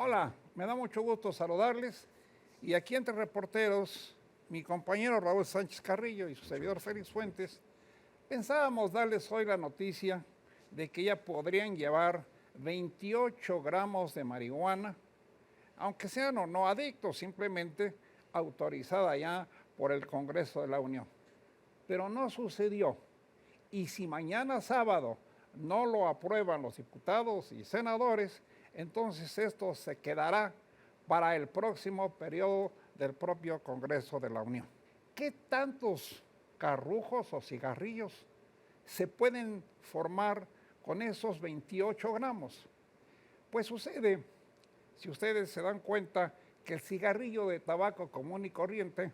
Hola, me da mucho gusto saludarles. Y aquí entre reporteros, mi compañero Raúl Sánchez Carrillo y su servidor Félix Fuentes, pensábamos darles hoy la noticia de que ya podrían llevar 28 gramos de marihuana, aunque sean o no adictos, simplemente autorizada ya por el Congreso de la Unión. Pero no sucedió. Y si mañana sábado no lo aprueban los diputados y senadores, entonces esto se quedará para el próximo periodo del propio Congreso de la Unión. ¿Qué tantos carrujos o cigarrillos se pueden formar con esos 28 gramos? Pues sucede, si ustedes se dan cuenta, que el cigarrillo de tabaco común y corriente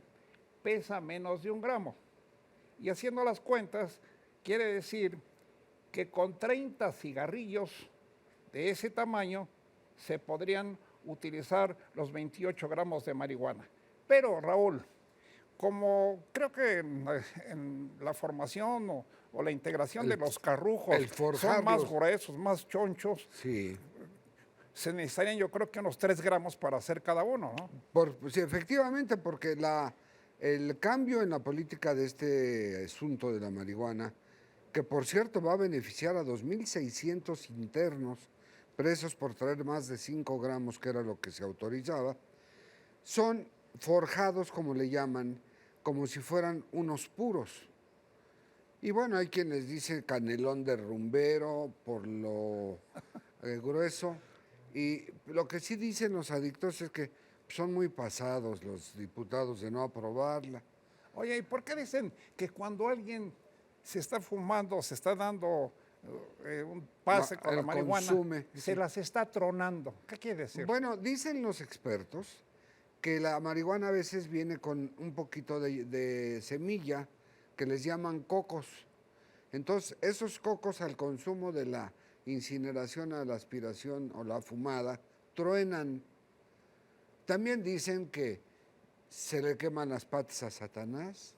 pesa menos de 1 gramo. Y haciendo las cuentas, quiere decir que con 30 cigarrillos de ese tamaño se podrían utilizar los 28 gramos de marihuana. Pero, Raúl, como creo que en la formación o la integración de los carrujos El son más forjarlos. gruesos, más chonchos, Sí, se necesitarían yo creo que unos 3 gramos para hacer cada uno, ¿no? sí, efectivamente, porque el cambio en la política de este asunto de la marihuana, que por cierto va a beneficiar a 2.600 internos presos por traer más de 5 gramos, que era lo que se autorizaba, son forjados, como le llaman, como si fueran unos puros. Y bueno, hay quienes dicen canelón de rumbero por lo grueso. Y lo que sí dicen los adictos es que son muy pasados los diputados de no aprobarla. Oye, ¿y por qué dicen que cuando alguien se está fumando, se está dando un pase con la El marihuana, consume. se las está tronando? ¿Qué quiere decir? Bueno, dicen los expertos que la marihuana a veces viene con un poquito de semilla que les llaman cocos. Entonces, esos cocos al consumo de la incineración, a la aspiración o la fumada, truenan. También dicen que se le queman las patas a Satanás.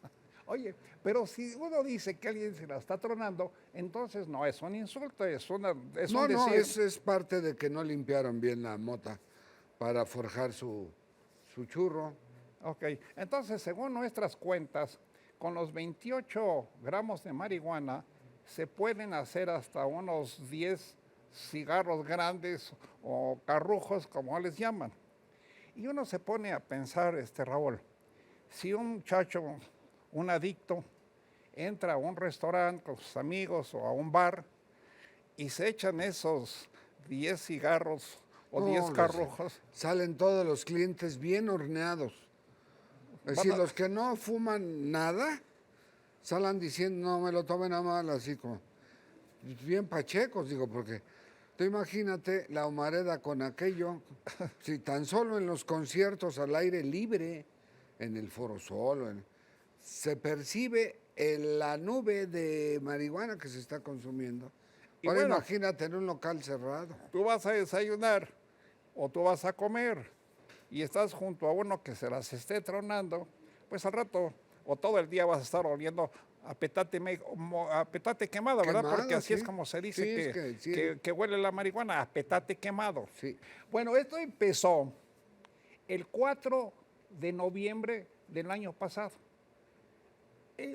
Oye, pero si uno dice que alguien se la está tronando, entonces no es un insulto, es un No, decir. es parte de que no limpiaron bien la mota para forjar su churro. Ok, entonces según nuestras cuentas, con los 28 gramos de marihuana se pueden hacer hasta unos 10 cigarros grandes o carrujos, como les llaman. Y uno se pone a pensar, Raúl, si un muchacho, un adicto, entra a un restaurante con sus amigos o a un bar y se echan esos 10 cigarros o 10 No, carrujos, salen todos los clientes bien horneados. Es van decir, a, los que no fuman nada, salen diciendo, no me lo tomen a mal, así como bien pachecos, digo, porque tú imagínate la humareda con aquello, si tan solo en los conciertos al aire libre, en el Foro Sol, se percibe la nube de marihuana que se está consumiendo. y Ahora bueno, imagínate en un local cerrado. tú vas a desayunar o tú vas a comer y estás junto a uno que se las esté tronando, pues al rato o todo el día vas a estar oliendo a a petate quemado, ¿verdad? Porque Quemado, así es sí. como se Sí, dice es que sí, que huele la marihuana, a petate quemado. sí. Bueno, esto empezó el 4 de noviembre del año pasado.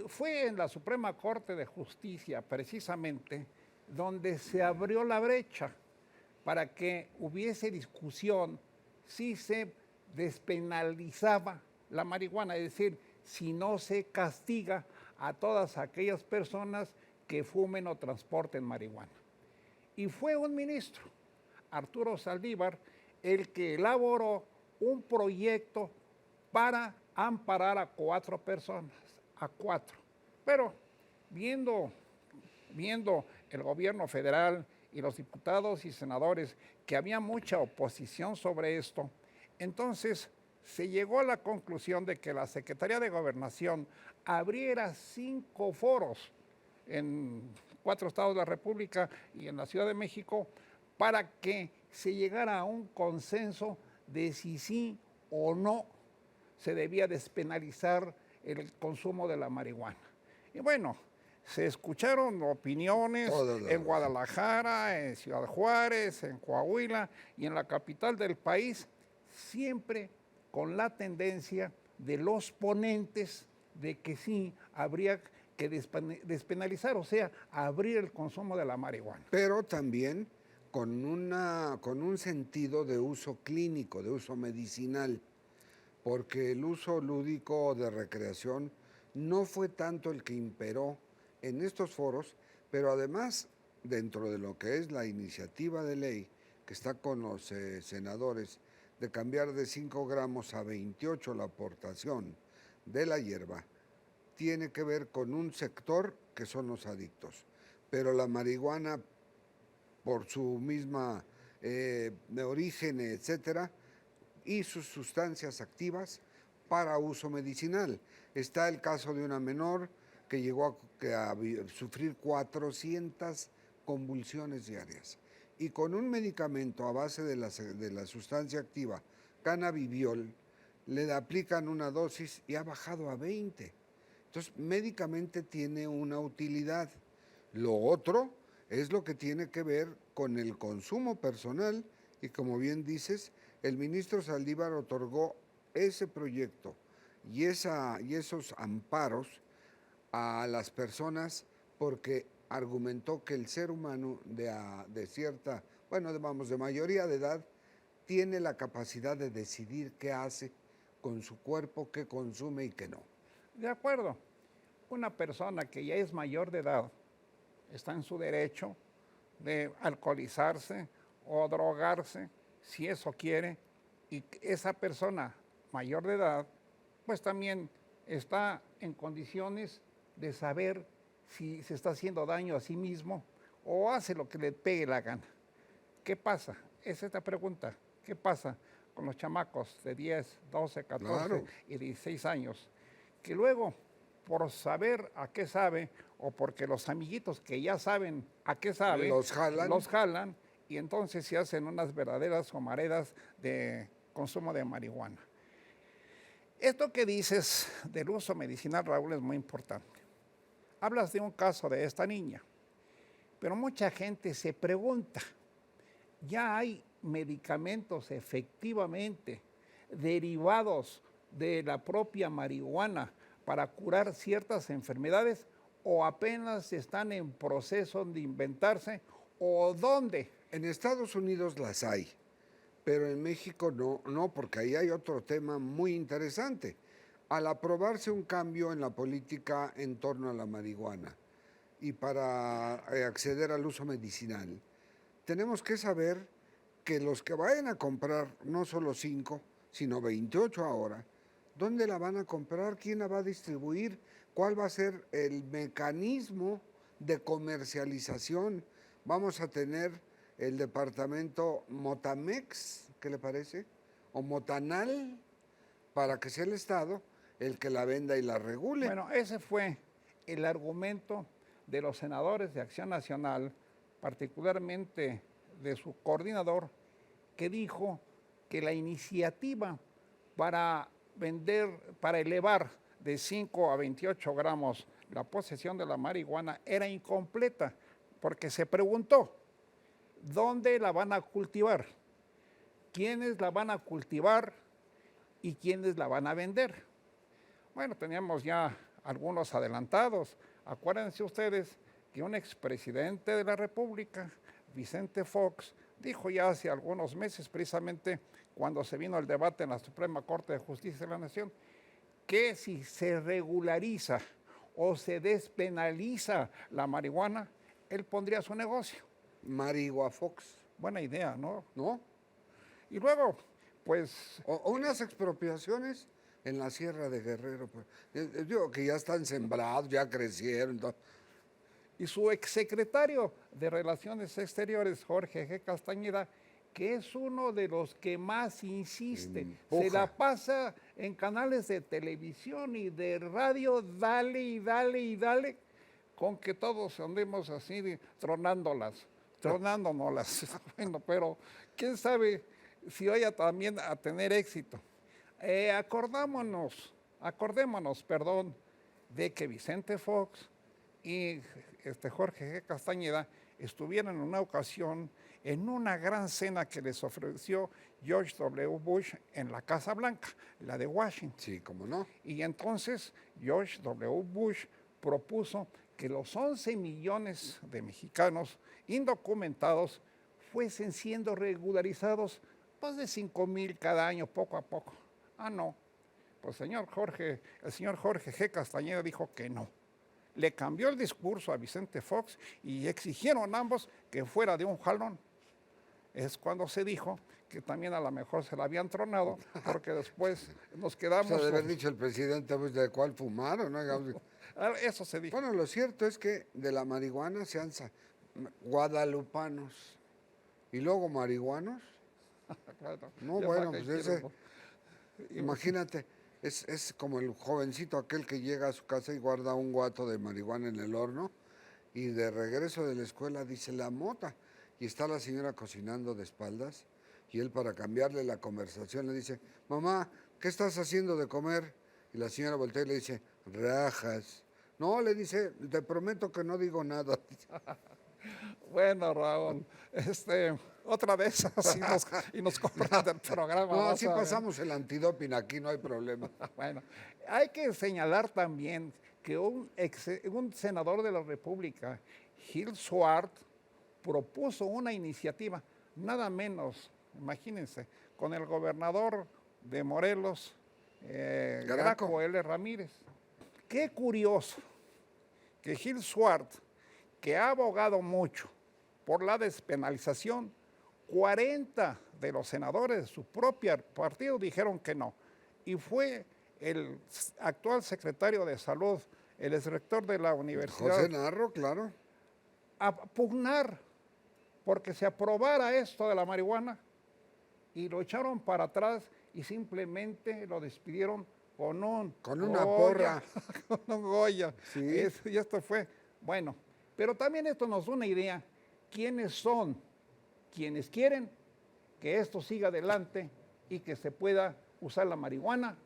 Fue en la Suprema Corte de Justicia, precisamente, donde se abrió la brecha para que hubiese discusión si se despenalizaba la marihuana, es decir, si no se castiga a todas aquellas personas que fumen o transporten marihuana. Y fue un ministro, Arturo Saldívar, el que elaboró un proyecto para amparar a 4 personas, a 4. Pero viendo el gobierno federal y los diputados y senadores que había mucha oposición sobre esto, entonces se llegó a la conclusión de que la Secretaría de Gobernación abriera 5 foros en 4 estados de la República y en la Ciudad de México para que se llegara a un consenso de si sí o no se debía despenalizar el consumo de la marihuana. Y bueno, Se escucharon opiniones en Guadalajara, en Ciudad Juárez, en Coahuila y en la capital del país, siempre con la tendencia de los ponentes de que sí habría que despenalizar, o sea, abrir el consumo de la marihuana. Pero también con un sentido de uso clínico, de uso medicinal, porque el uso lúdico de recreación no fue tanto el que imperó en estos foros, pero además, dentro de lo que es la iniciativa de ley que está con los senadores, de cambiar de 5 gramos a 28 la aportación de la hierba, tiene que ver con un sector que son los adictos. Pero la marihuana, por su misma origen, etcétera, y sus sustancias activas para uso medicinal. Está el caso de una menor que llegó a sufrir 400 convulsiones diarias y con un medicamento a base de la sustancia activa, cannabidiol, le aplican una dosis y ha bajado a 20. Entonces, médicamente tiene una utilidad. Lo otro es lo que tiene que ver con el consumo personal y, como bien dices, el ministro Saldívar otorgó ese proyecto y esos amparos a las personas porque argumentó que el ser humano de cierta, bueno, de mayoría de edad, tiene la capacidad de decidir qué hace con su cuerpo, qué consume y qué no. De acuerdo. Una persona que ya es mayor de edad está en su derecho de alcoholizarse o drogarse, si eso quiere, y esa persona mayor de edad, pues también está en condiciones de saber si se está haciendo daño a sí mismo o hace lo que le pegue la gana. ¿Qué pasa? Es esta pregunta. ¿Qué pasa con los chamacos de 10, 12, 14 y 16 años? Que luego, por saber a qué sabe o porque los amiguitos que ya saben a qué sabe, los jalan y entonces se hacen unas verdaderas humaredas de consumo de marihuana. Esto que dices del uso medicinal, Raúl, es muy importante. Hablas de un caso de esta niña, pero mucha gente se pregunta, ¿ya hay medicamentos efectivamente derivados de la propia marihuana para curar ciertas enfermedades o apenas están en proceso de inventarse o dónde? En Estados Unidos las hay, pero en México no, porque ahí hay otro tema muy interesante. Al aprobarse un cambio en la política en torno a la marihuana y para acceder al uso medicinal, tenemos que saber que los que vayan a comprar no solo 5, sino 28 ahora, ¿dónde la van a comprar? ¿Quién la va a distribuir? ¿Cuál va a ser el mecanismo de comercialización? Vamos a tener el departamento Motamex, ¿qué le parece? O Motanal, para que sea el Estado el que la venda y la regule. Bueno, ese fue el argumento de los senadores de Acción Nacional, particularmente de su coordinador, que dijo que la iniciativa para elevar de 5 a 28 gramos la posesión de la marihuana era incompleta, porque se preguntó, ¿dónde la van a cultivar? ¿Quiénes la van a cultivar y quiénes la van a vender? Bueno, teníamos ya algunos adelantados. Acuérdense ustedes que un expresidente de la República, Vicente Fox, dijo ya hace algunos meses, precisamente cuando se vino el debate en la Suprema Corte de Justicia de la Nación, que si se regulariza o se despenaliza la marihuana, él pondría su negocio. Marigua Fox. Buena idea, ¿no? ¿No? Y luego, pues... O unas expropiaciones en la Sierra de Guerrero. Digo que ya están sembrados, ya crecieron. Y su exsecretario de Relaciones Exteriores, Jorge G. Castañeda, que es uno de los que más insiste, se la pasa en canales de televisión y de radio, dale y dale y dale, con que todos andemos así tronándonos. Bueno, pero quién sabe si vaya también a tener éxito. Acordémonos, de que Vicente Fox y Jorge G. Castañeda estuvieron en una ocasión en una gran cena que les ofreció George W. Bush en la Casa Blanca, la de Washington. Sí, cómo no. Y entonces George W. Bush propuso que los 11 millones de mexicanos indocumentados fuesen siendo regularizados pues de 5,000 cada año, poco a poco. Ah, no. Pues el señor Jorge G. Castañeda dijo que no. Le cambió el discurso a Vicente Fox y exigieron ambos que fuera de un jalón. Es cuando se dijo que también a lo mejor se la habían tronado, porque después nos quedamos... O sea, de haber dicho el presidente, pues, ¿de cuál fumaron? ¿No? Eso se dijo. Bueno, lo cierto es que de la marihuana se han guadalupanos y luego marihuanos. Claro, No, bueno, pues ese, imagínate, es como el jovencito aquel que llega a su casa y guarda un guato de marihuana en el horno y de regreso de la escuela dice la mota y está la señora cocinando de espaldas y él para cambiarle la conversación le dice, mamá, ¿qué estás haciendo de comer? Y la señora voltea y le dice, rajas. No, le dice, te prometo que no digo nada. Bueno, Raúl, otra vez así nos cortan del programa. No, así pasamos el antidoping, aquí no hay problema. Bueno, hay que señalar también que un senador de la República, Gil Swart, propuso una iniciativa, nada menos, imagínense, con el gobernador de Morelos, Graco L. Ramírez. Qué curioso que Gil Swart, que ha abogado mucho por la despenalización, 40 de los senadores de su propio partido dijeron que no. Y fue el actual secretario de Salud, el exrector de la universidad, José Narro, claro, a pugnar porque se aprobara esto de la marihuana y lo echaron para atrás y simplemente lo despidieron con una porra. Con un Goya. Sí. Y esto fue, bueno, pero también esto nos da una idea, quiénes son quienes quieren que esto siga adelante y que se pueda usar la marihuana.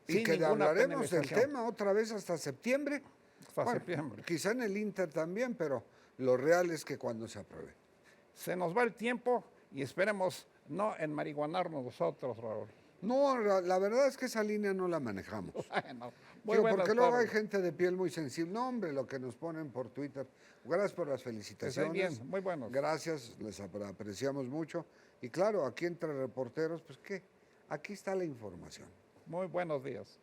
Y que hablaremos del tema otra vez hasta septiembre. Hasta septiembre. Quizá en el Inter también, pero lo real es que cuando se apruebe. Se nos va el tiempo y esperemos no enmarihuanarnos nosotros, Raúl. No, la verdad es que esa línea no la manejamos. Bueno, porque luego hay gente de piel muy sensible. No, hombre, lo que nos ponen por Twitter. Gracias por las felicitaciones. Bien, muy buenos. Gracias, les apreciamos mucho. Y claro, aquí entre reporteros, pues qué, aquí está la información. Muy buenos días.